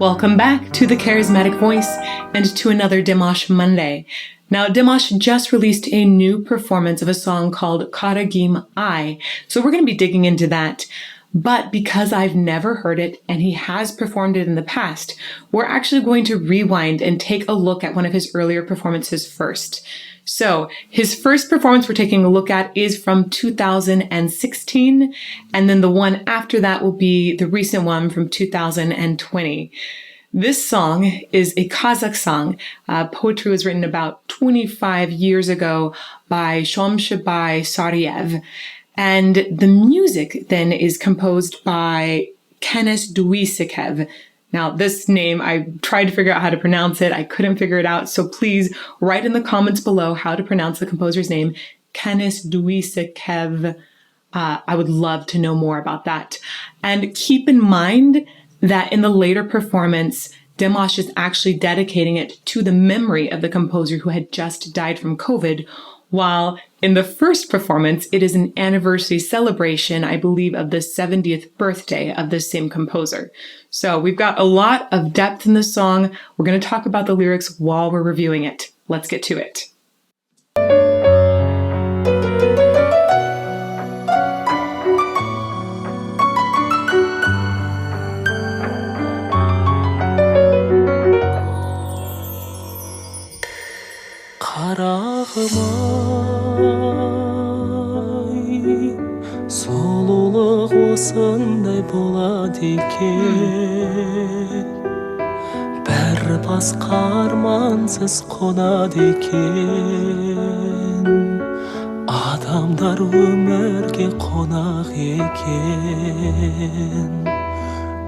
Welcome back to the Charismatic Voice and to another Dimash Monday. Now, Dimash just released a new performance of a song called Qaragym-ai, so we're going to be digging into that. But because I've never heard it and he has performed it in the past, we're actually going to rewind and take a look at one of his earlier performances first. So his first performance we're taking a look at is from 2016, and then the one after that will be the recent one from 2020. This song is a Kazakh song. Poetry was written about 25 years ago by Qaragym-ai Sariev. And the music then is composed by Kenes Duisekeev. Now, this name, I tried to figure out how to pronounce it. I couldn't figure it out. So please write in the comments below how to pronounce the composer's name, Kenes Duisekeev. I would love to know more about that. And keep in mind that in the later performance, Dimash is actually dedicating it to the memory of the composer who had just died from COVID, while in the first performance, it is an anniversary celebration, I believe, of the 70th birthday of the same composer. So we've got a lot of depth in the song. We're going to talk about the lyrics while we're reviewing it. Let's get to it. Qaragym-ai, сұлулық осындай болады екен, бір басқа армансыз қонады екен, адамдар өмірге қонақ екен,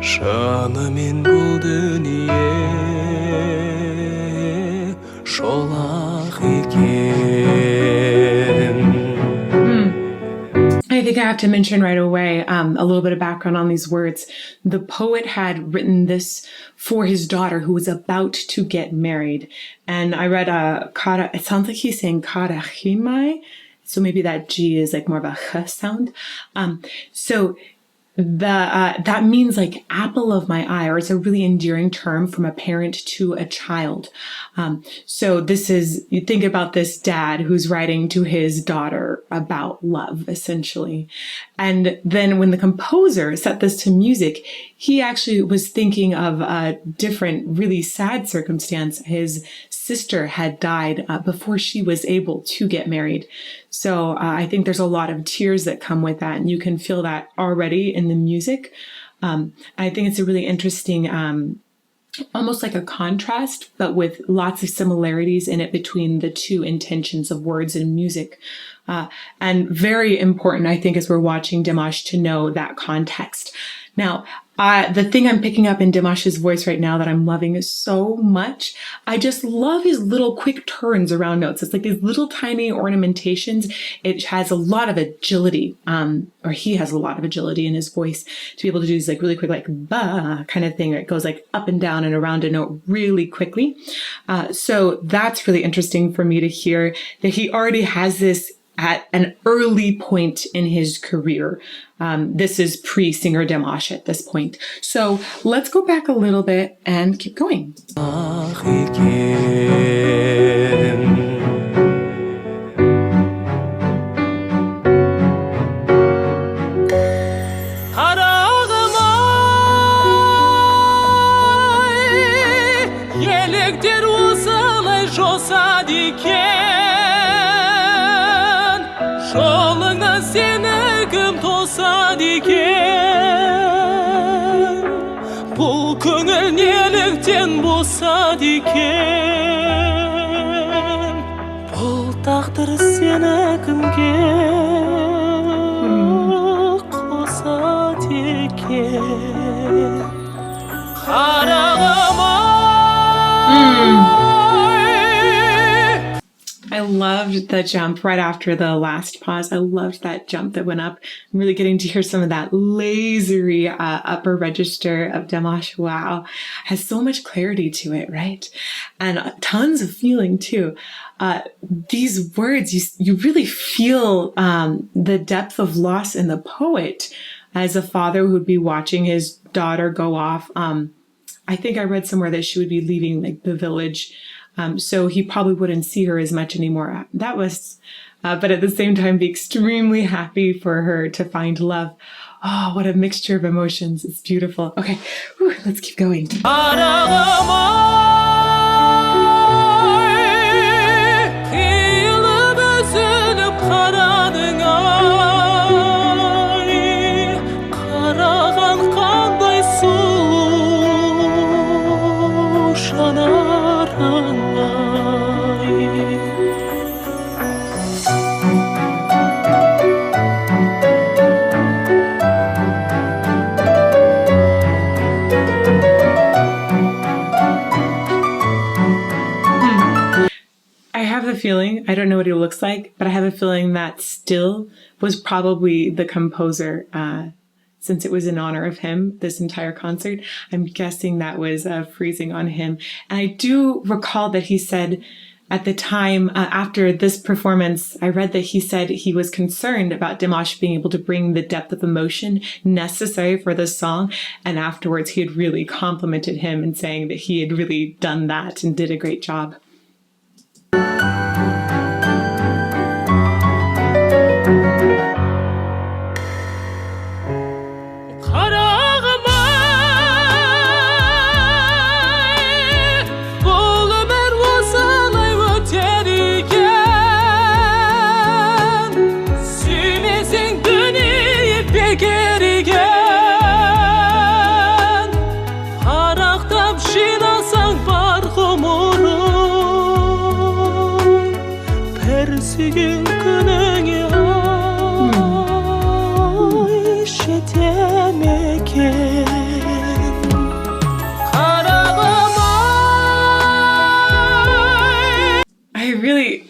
шынымен бұл дүние шолақ екен. I think I have to mention right away a little bit of background on these words. The poet had written this for his daughter who was about to get married. And I read it sounds like he's saying Qaragym-ai. So maybe that G is like more of a ch sound. So that means like apple of my eye, or it's a really endearing term from a parent to a child. So this is, you think about this dad who's writing to his daughter about love, essentially. And then when the composer set this to music, he actually was thinking of a different, really sad circumstance. His sister had died before she was able to get married. So I think there's a lot of tears that come with that, and you can feel that already in the music. I think it's a really interesting, almost like a contrast, but with lots of similarities in it between the two intentions of words and music. And very important, I think, as we're watching Dimash, to know that context. Now, the thing I'm picking up in Dimash's voice right now that I'm loving so much, I just love his little quick turns around notes. It's like these little tiny ornamentations. It has a lot of agility, or he has a lot of agility in his voice to be able to do these like really quick, like ba kind of thing. It goes like up and down and around a note really quickly. So that's really interesting for me to hear that he already has this at an early point in his career. This is pre-singer Dimash at this point. So let's go back a little bit and keep going. Жолыңа сені кім тосады екен, бұл көңіл неліктен босады екен, бұл тағдыр сені кімге қосады екен. Қарагым-ai. I loved the jump right after the last pause. I loved that jump that went up. I'm really getting to hear some of that lasery upper register of Dimash. Wow. Has so much clarity to it, right? And tons of feeling too. These words, you really feel the depth of loss in the poet as a father who would be watching his daughter go off I think I read somewhere that she would be leaving like the village. So he probably wouldn't see her as much anymore. That was, but at the same time, be extremely happy for her to find love. Oh, what a mixture of emotions. It's beautiful. Okay, whew, let's keep going. Feeling, I don't know what he looks like, but I have a feeling that Still was probably the composer, since it was in honor of him, this entire concert. I'm guessing that was freezing on him. And I do recall that he said at the time, after this performance, I read that he said he was concerned about Dimash being able to bring the depth of emotion necessary for the song. And afterwards, he had really complimented him and saying that he had really done that and did a great job.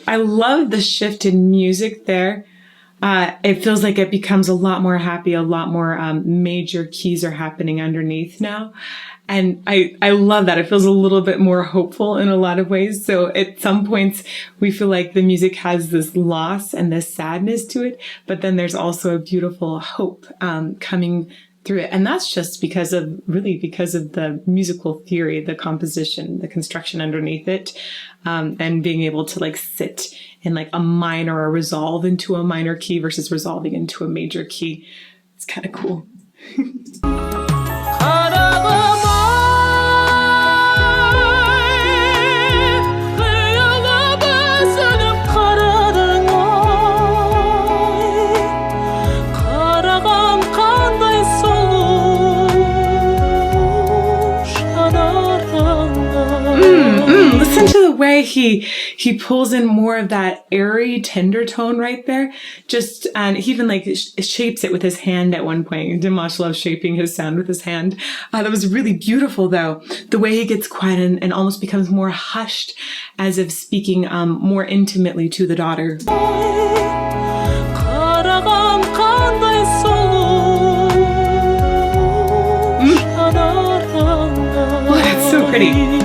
I love the shift in music there. It feels like it becomes a lot more happy, a lot more major keys are happening underneath now. And I love that. It feels a little bit more hopeful in a lot of ways. So at some points, we feel like the music has this loss and this sadness to it, but then there's also a beautiful hope coming through it. And that's just because of the musical theory, the composition, the construction underneath it, and being able to like sit in like a minor or resolve into a minor key versus resolving into a major key. It's kind of cool. Listen to the way he pulls in more of that airy, tender tone right there. And he even like shapes it with his hand at one point. Dimash loves shaping his sound with his hand. That was really beautiful though. The way he gets quiet and almost becomes more hushed, as if speaking more intimately to the daughter. Oh, that's so pretty.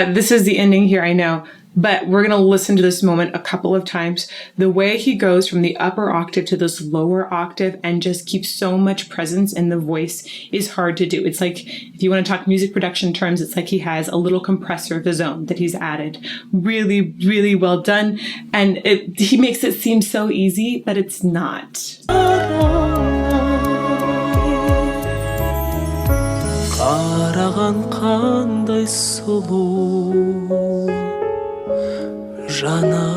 This is the ending here, I know, but we're going to listen to this moment a couple of times. The way he goes from the upper octave to this lower octave and just keeps so much presence in the voice is hard to do. It's like, if you want to talk music production terms, it's like he has a little compressor of his own that he's added. Really, really well done. And he makes it seem so easy, but it's not. қараған қандай сұлу жанарыңа.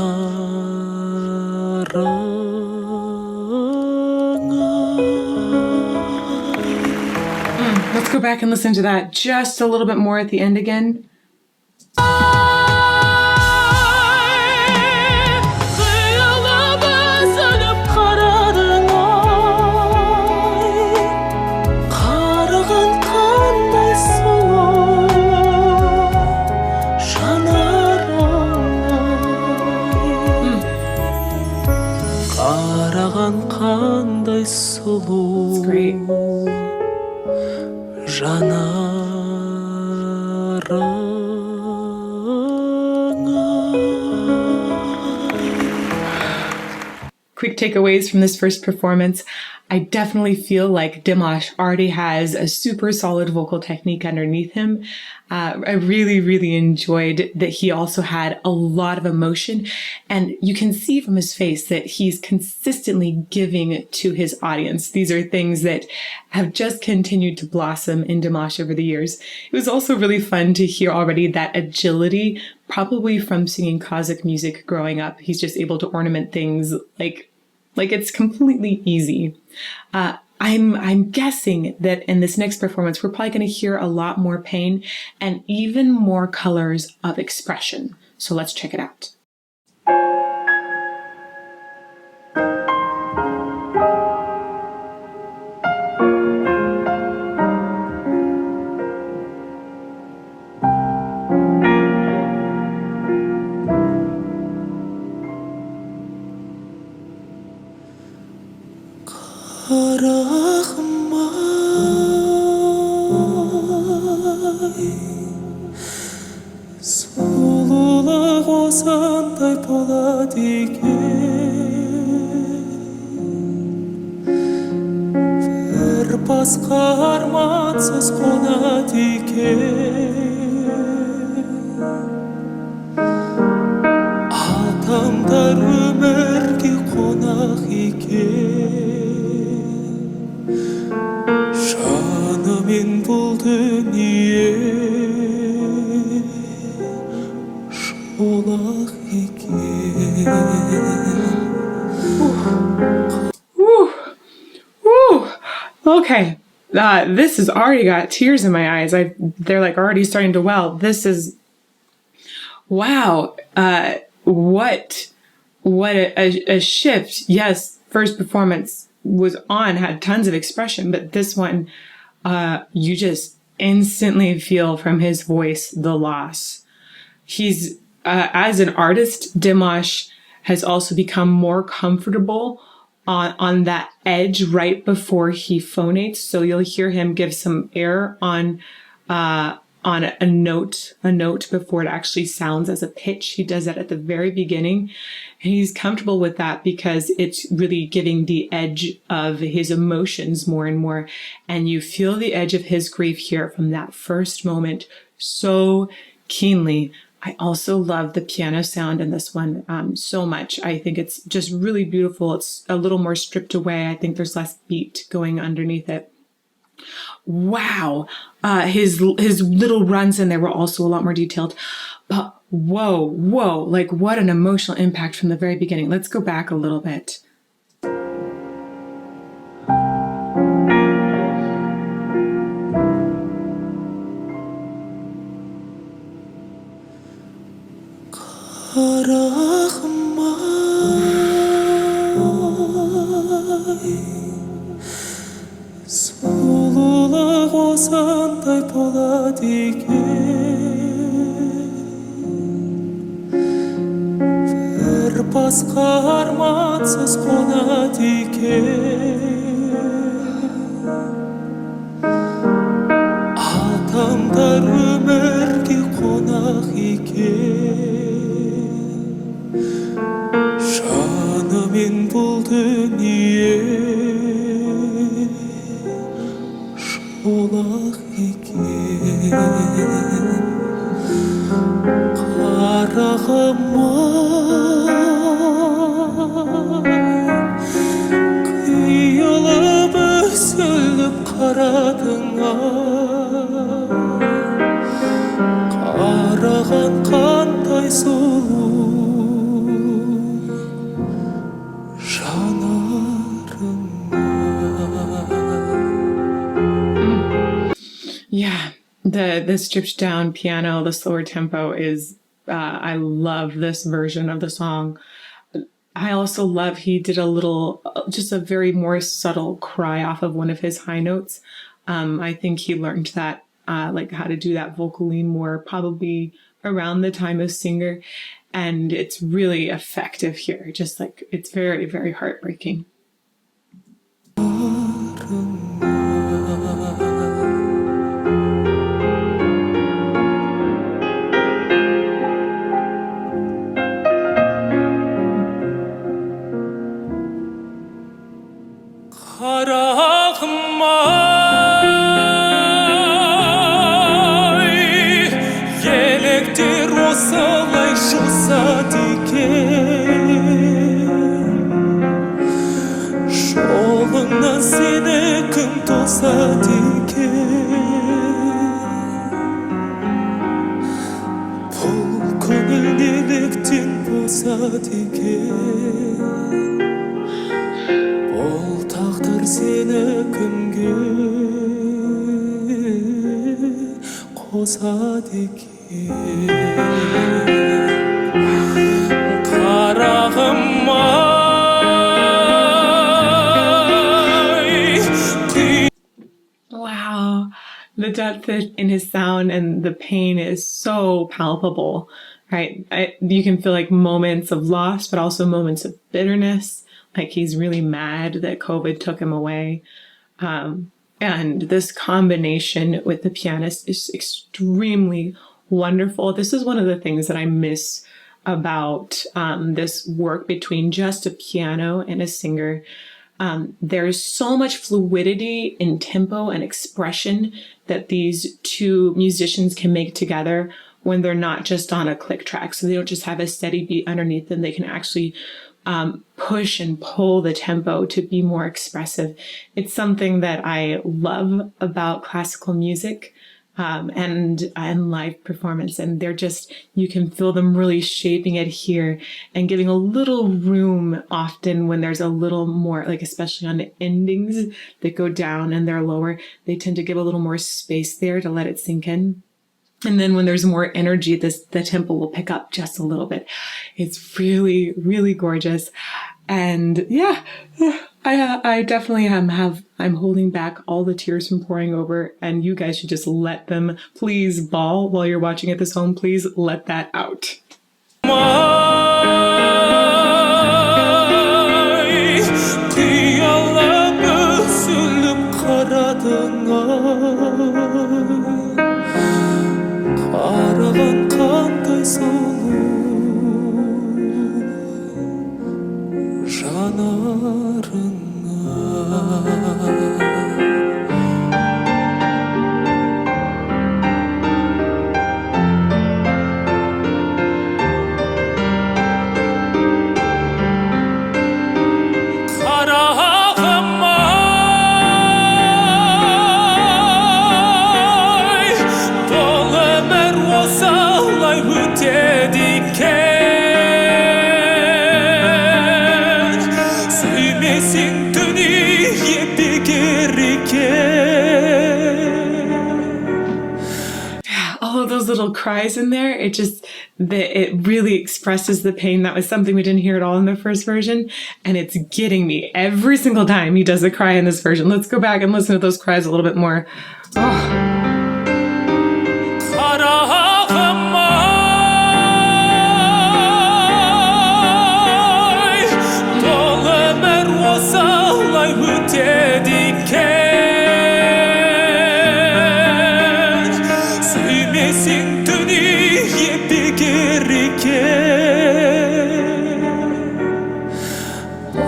Let's go back and listen to that just a little bit more at the end again. quick takeaways from this first performance. I definitely feel like Dimash already has a super solid vocal technique underneath him. I really, really enjoyed that he also had a lot of emotion, and you can see from his face that he's consistently giving to his audience. These are things that have just continued to blossom in Dimash over the years. It was also really fun to hear already that agility, probably from singing Kazakh music growing up. He's just able to ornament things like it's completely easy. I'm guessing that in this next performance, we're probably going to hear a lot more pain and even more colors of expression. So let's check it out. Qaragym-ai, сұлулық осындай болады екен, бір басқа армансыз қонады екен, адамдар өмірге қонақ екен. Жанымен бұл дүние шолақ екен. Okay. This has already got tears in my eyes. They're like already starting to well. This is, wow. What a shift. Yes, first performance was had tons of expression, but this one, you just instantly feel from his voice the loss. He's, as an artist, Dimash has also become more comfortable on that edge right before he phonates. So you'll hear him give some air on a note before it actually sounds as a pitch. He does that at the very beginning. And he's comfortable with that because it's really giving the edge of his emotions more and more. And you feel the edge of his grief here from that first moment so keenly. I also love the piano sound in this one so much. I think it's just really beautiful. It's a little more stripped away. I think there's less beat going underneath it. Wow. His little runs in there were also a lot more detailed. But whoa, like what an emotional impact from the very beginning. Let's go back a little bit. Qaragym-ai, сұлулық осындай болады екен, бір басқа армансыз қонады екен, адамдар өмірге қонақ екен, жанымен бұл дүние шолақ екен. Qaragym-ai, қиылып үзіліп қарадың-ай, қараған қандай сұлу Yeah, the stripped down piano, the slower tempo is, I love this version of the song. I also love he did just a very more subtle cry off of one of his high notes. I think he learned that, like how to do that vocally more probably around the time of Singer. And it's really effective here. Just like, it's very, very heartbreaking. осылай жасады екен жолыңнан сені кім тосады екен бұл көңіл неліктен босады екен бұл тағдыр сені кімге қосады екен Qaragym-ai. Wow, the depth in his sound and the pain is so palpable, right? You can feel like moments of loss, but also moments of bitterness, like he's really mad that COVID took him away. And this combination with the pianist is extremely wonderful. This is one of the things that I miss about this work between just a piano and a singer. There's so much fluidity in tempo and expression that these two musicians can make together when they're not just on a click track. So they don't just have a steady beat underneath them. They can actually push and pull the tempo to be more expressive. It's something that I love about classical music and live performance. And they're just, you can feel them really shaping it here and giving a little room often when there's a little more, like especially on the endings that go down and they're lower, they tend to give a little more space there to let it sink in. And then when there's more energy, the tempo will pick up just a little bit. It's really, really gorgeous. And yeah, I definitely I'm holding back all the tears from pouring over, and you guys should just let them please bawl while you're watching at this home. Please let that out. қараған қандай сұлу жанарыңа All of those little cries in there, it really expresses the pain. That was something we didn't hear at all in the first version, and it's getting me every single time he does a cry in this version. Let's go back and listen to those cries a little bit more. Oh.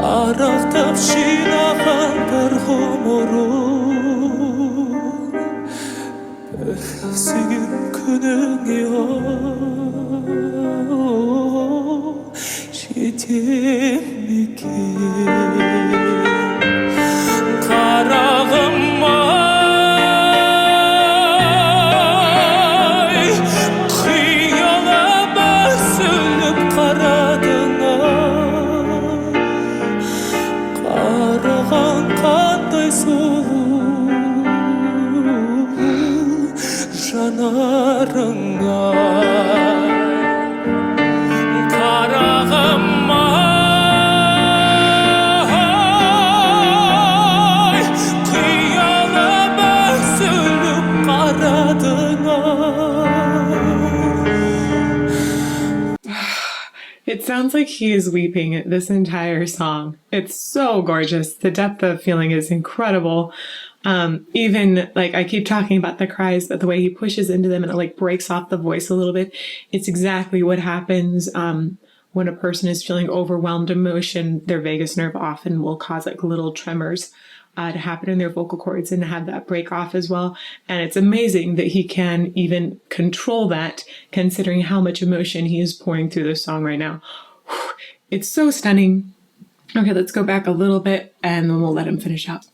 арақтап жинаған бір ғұмырым бір сүйген күніңе жете ме екен қарағым-ай қиялап үзіліп қараған қандай сұлу жанарыңа қарағым-ай қиялап үзіліп қарадың-ай. It sounds like he is weeping this entire song. It's so gorgeous. The depth of feeling is incredible. Even like I keep talking about the cries, but the way he pushes into them and it like breaks off the voice a little bit. It's exactly what happens when a person is feeling overwhelmed emotion. Their vagus nerve often will cause like little tremors to happen in their vocal cords and to have that break off as well. And it's amazing that he can even control that, considering how much emotion he is pouring through this song right now. It's so stunning. Okay, let's go back a little bit and then we'll let him finish up.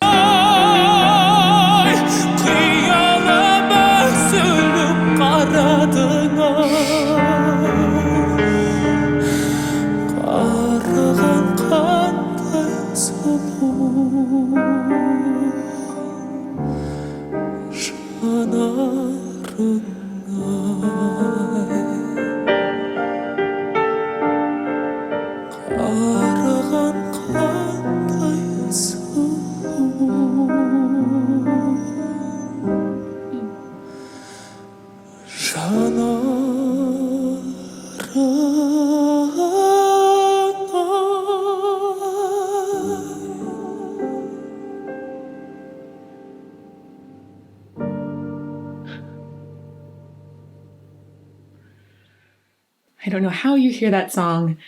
I don't know how you hear that song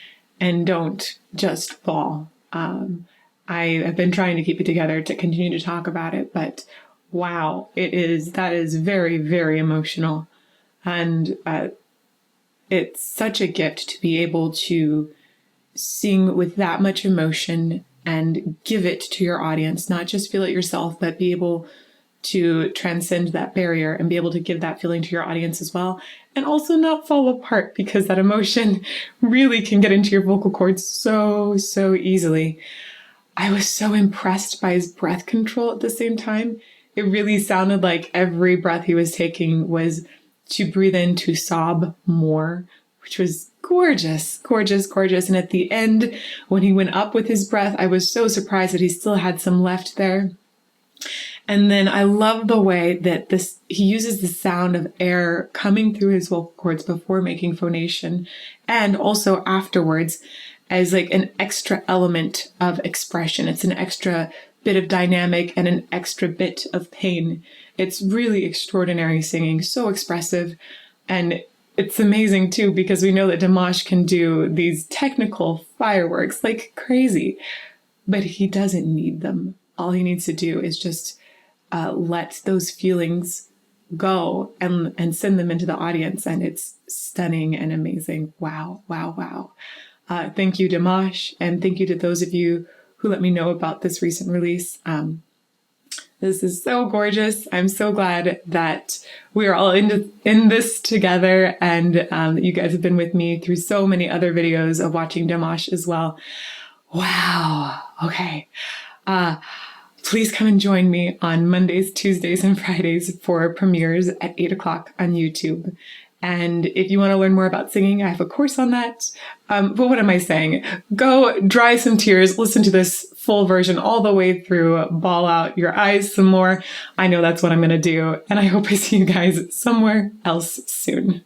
and don't just bawl. I have been trying to keep it together to continue to talk about it, but wow, that is very, very emotional. And it's such a gift to be able to sing with that much emotion and give it to your audience, not just feel it yourself, but be able to transcend that barrier and be able to give that feeling to your audience as well. And also not fall apart, because that emotion really can get into your vocal cords so, so easily. I was so impressed by his breath control at the same time. It really sounded like every breath he was taking was to breathe in, to sob more, which was gorgeous, gorgeous, gorgeous. And at the end, when he went up with his breath, I was so surprised that he still had some left there. And then I love the way that he uses the sound of air coming through his vocal cords before making phonation and also afterwards as like an extra element of expression. It's an extra bit of dynamic and an extra bit of pain. It's really extraordinary singing, so expressive. And it's amazing too, because we know that Dimash can do these technical fireworks like crazy, but he doesn't need them. All he needs to do is just let those feelings go and send them into the audience. And it's stunning and amazing. Wow, wow, wow. Thank you, Dimash. And thank you to those of you who let me know about this recent release. This is so gorgeous. I'm so glad that we are all in this together, and that you guys have been with me through so many other videos of watching Dimash as well. Wow. Okay. Please come and join me on Mondays, Tuesdays, and Fridays for premieres at 8 o'clock on YouTube. And if you want to learn more about singing, I have a course on that. But what am I saying? Go dry some tears, listen to this full version all the way through, bawl out your eyes some more. I know that's what I'm going to do. And I hope I see you guys somewhere else soon.